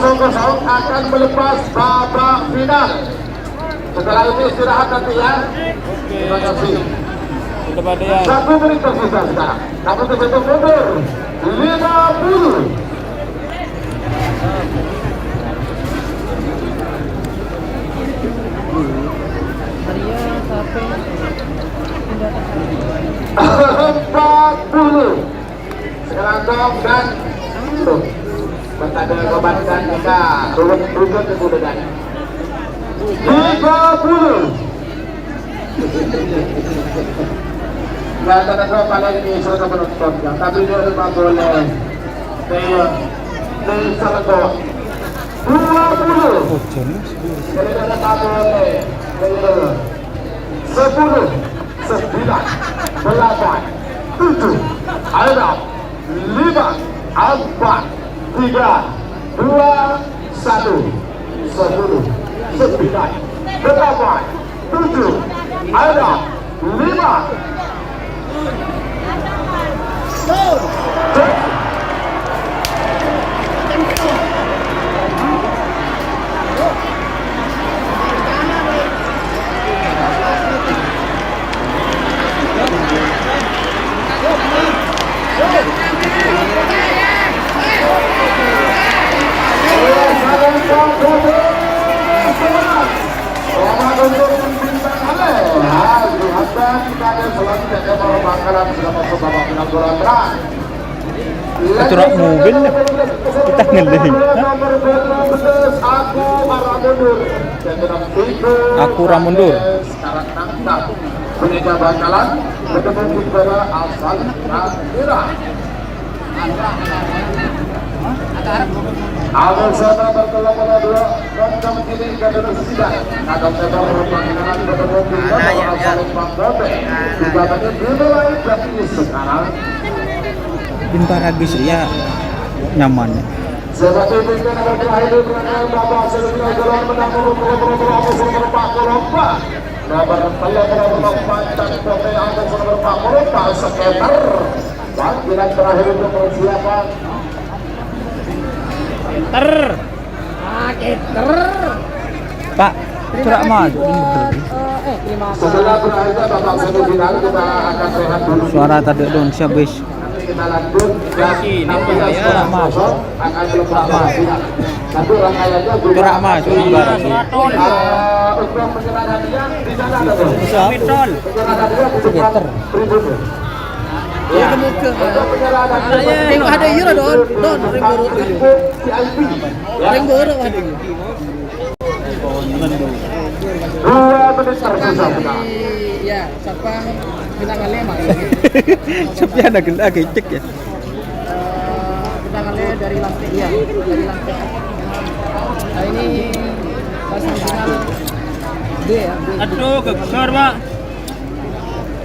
0-0 akan melepas babak final. Setelah ini istirahat nanti ya. Terima kasih. Satu menit tersisa sekarang. Namun terbentuk mundur 50. Maria sampai 40. Sekarang dong dan bertanda kobarkan kita turun ke kudagan 30. Nggak tanda paling ini sudah penonton tapi dia lupa boleh di Salado 20. Jadi dia lupa boleh 10, 9, 8, 7, 6, 5, 4, 3, 2, 1, 10, 9, 8, 7, 6, 5. Keturak mobil kita ngelih. Aku ramundur. Penyedia bakalan bertemu pada asal merah. Awal sana bertolak pada dua dan kini kadang tidak. Kadang kita berpanggilan bertemu pada asal Bangkote. Juga tadi dimulai praktis sekarang. Bentar lagi sih ya nyaman. Seperti itu yang terakhir berangkat Bapak Selesai Jalan menanggung berapa lomba. Nomor 34 dan Kote Atas nomor 40 sekitar. Panggilan terakhir untuk persiapan. Pak, corak maju. Setelah berakhirnya babak semifinal kita akan rehat dulu. Suara tadi dong siap bis. Kita lanjut dan corak maju akan melepas final. Satu rangkaiannya Corak maju bareng. untuk penyerahan hadiah di sana ada tuh. Petrol. Penyerahan hadiah di depan tribun. Ya, Penyerahan hadiah. tengok ada euro don ring baru. Ring baru ada. 2 menit tersisa sekarang. Ya, siapa bilangan lema. Sepi ada gila kecek ya. Bilangannya dari lantai iya, dari lantai. Nah ini pasang final B ya. Aduh, keker Pak.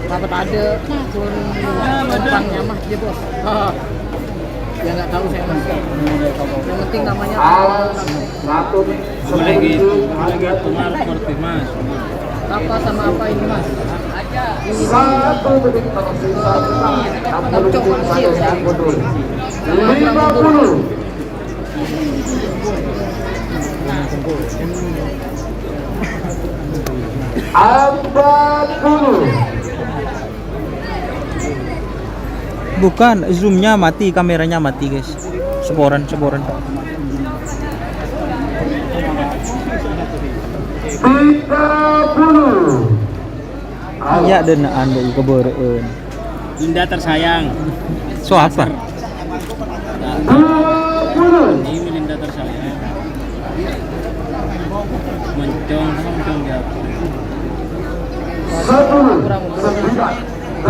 Dapat ada pun penumpangnya mah dia bos. Ya nggak tahu saya mas. Yang penting namanya. Satu Lagi Tumar seperti Mas. Apa sama apa ini mas? Ini 1 menit tersisa sekarang. 60 saja yang mundur. 50. Bukan, zoomnya mati, kameranya mati guys. Seboran. 30. Iya dan anda juga beren. Dinda tersayang. So apa? 20. Ini Dinda tersayang. Mencong dia. 10, 9, 8,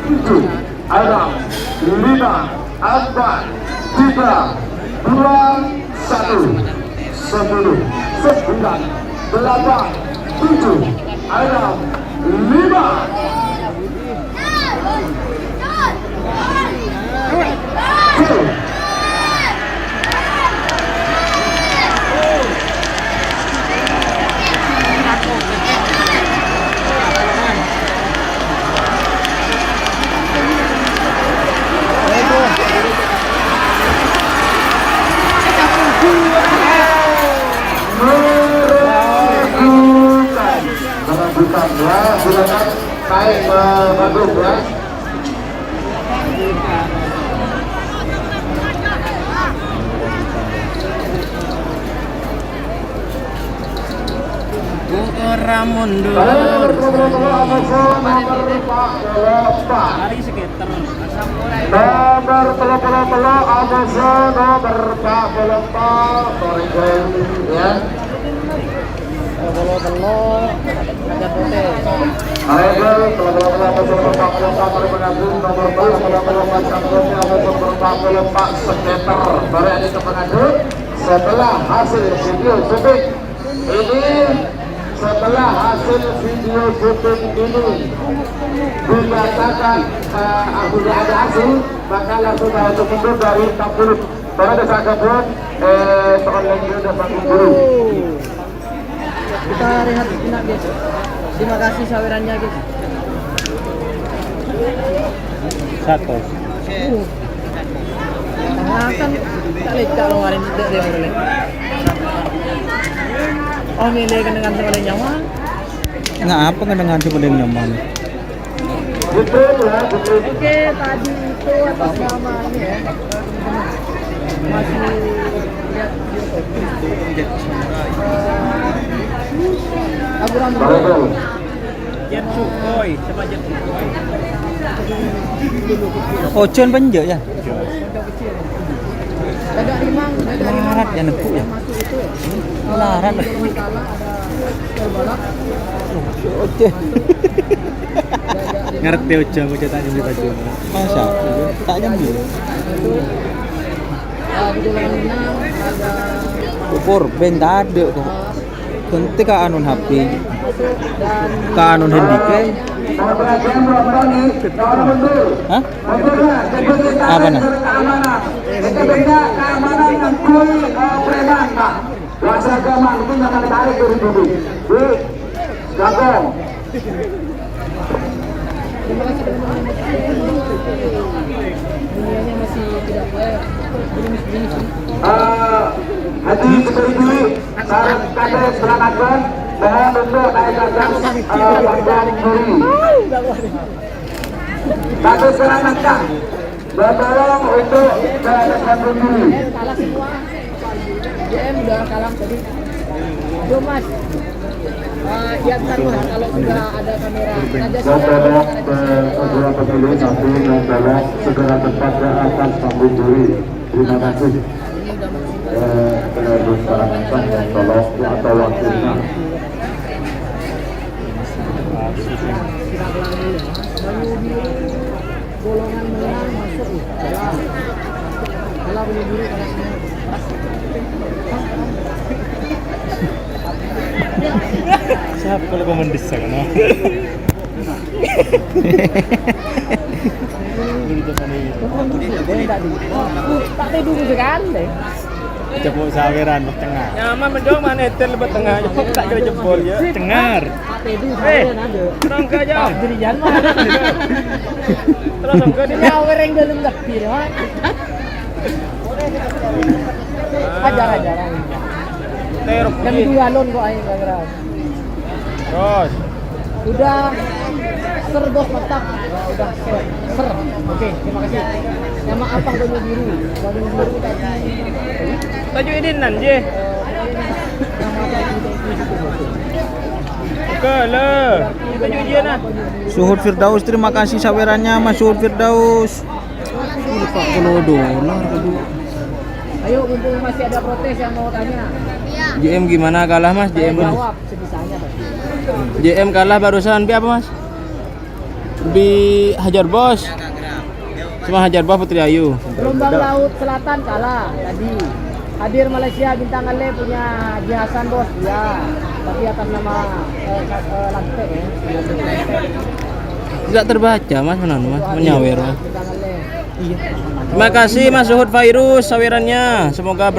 7, 6, 5, 4, 3, 2, 1. 10, 9, 8, 7, 6, 5. Ya, silakan naik ke Bandung ya. Orang mundur. Nomor 44. Hari sekitar. Nomor 44 Amoso nomor 44 Torigel ya. Telo ada protes. Torigel nomor 44 Torigel Pengadun nomor 44 Cangkutnya nomor 44 Sekitar Torigel ini ke Pengadun setelah hasil video syuting ini. Setelah hasil video syuting ini dinyatakan sudah ada hasil, maka langsung untuk mundur dari 40. Baru ada sakabun, soal lagi udah bangun dulu. Kita rehat sejenak guys. Terima kasih sawerannya guys. Satu. Nah kan tak lecak lo ngarin tidak dia boleh. Oh milih dengan oleh nyawa. Nggak apa dengan si paling nyaman. Betul ya, betul. Oke tadi itu atas nama ini ya. Masih lihat Abu Rambo. Betul. Jet Sukhoi sama Jet Sukhoi. Ocon penjek ya. Ada rimang, Larat ya nepuk ya. masuk itu. Larat. Salah ada balap. Ocon. Ngerti aja mau cetak di baju. Masa? Tak jambi. Di dalam Minang ada Ukur ben tak ada kok. Tentu ka anun HP. dan Ka anun handicap. Hah? Apa nah? Itu beda keamanan yang kui preman pak. Wasagaman itu jangan ditarik dari dulu. Gabung. terima kasih teman-teman. Dunianya masih tidak belum begini sih. Hati seperti ini saat kata selamatkan mohon untuk naik ke atas bantuan diri. Kata selamatkan dan tolong untuk selamatkan diri. Kalah semua. JM udah kalah tadi. Belum mas. Lihatkan mas kalau sudah ada kamera. Ada Dan tolong segera pemilih nanti yang tolong segera cepat ke atas panggung diri. Terima kasih. Ini udah maksimal. Penerus selamatkan yang tolong atau waktunya. Tidak ulang dulu. Baru biru golongan menang masuk. Kalah. Kalah baru biru kalah semua. Siapa kalau kau mendesak no? Tak tidur sekali. Jemput saweran di tengah. Nyaman mendong mana hotel di tengah. Tak kira jempol ya. Dengar. Tak tidur sekalian ada. Terang ke aja. Dirian mah. Terus ke dia. Nyawer yang dalam tepi mah. Ajar. Terus. Dan itu galon kok aing kamera. Terus. Udah ser bos mantap. Udah ser. Oke, terima kasih. Nama apa baju biru? Baju biru tadi. Baju idinan je. Nama baju itu. Oke le. Baju dia nah. Suhud Firdaus, terima kasih sawerannya Mas Suhud Firdaus. Lupa $40 kedua. Ayo mumpung masih ada protes yang mau tanya. JM gimana kalah mas? Saya JM jawab sebisanya tadi. JM kalah barusan bi apa mas? Bi Hajar Bos. Cuma Hajar Bos Putri Ayu. Gelombang Laut Selatan kalah tadi. Hadir Malaysia Bintang Ale punya Haji Hasan bos ya. Tapi atas nama Lantek ya. Tidak terbaca mas mana mas menyawer mas. Bintang Ale. Terima kasih Mas Suhud Fairuz sawerannya. Semoga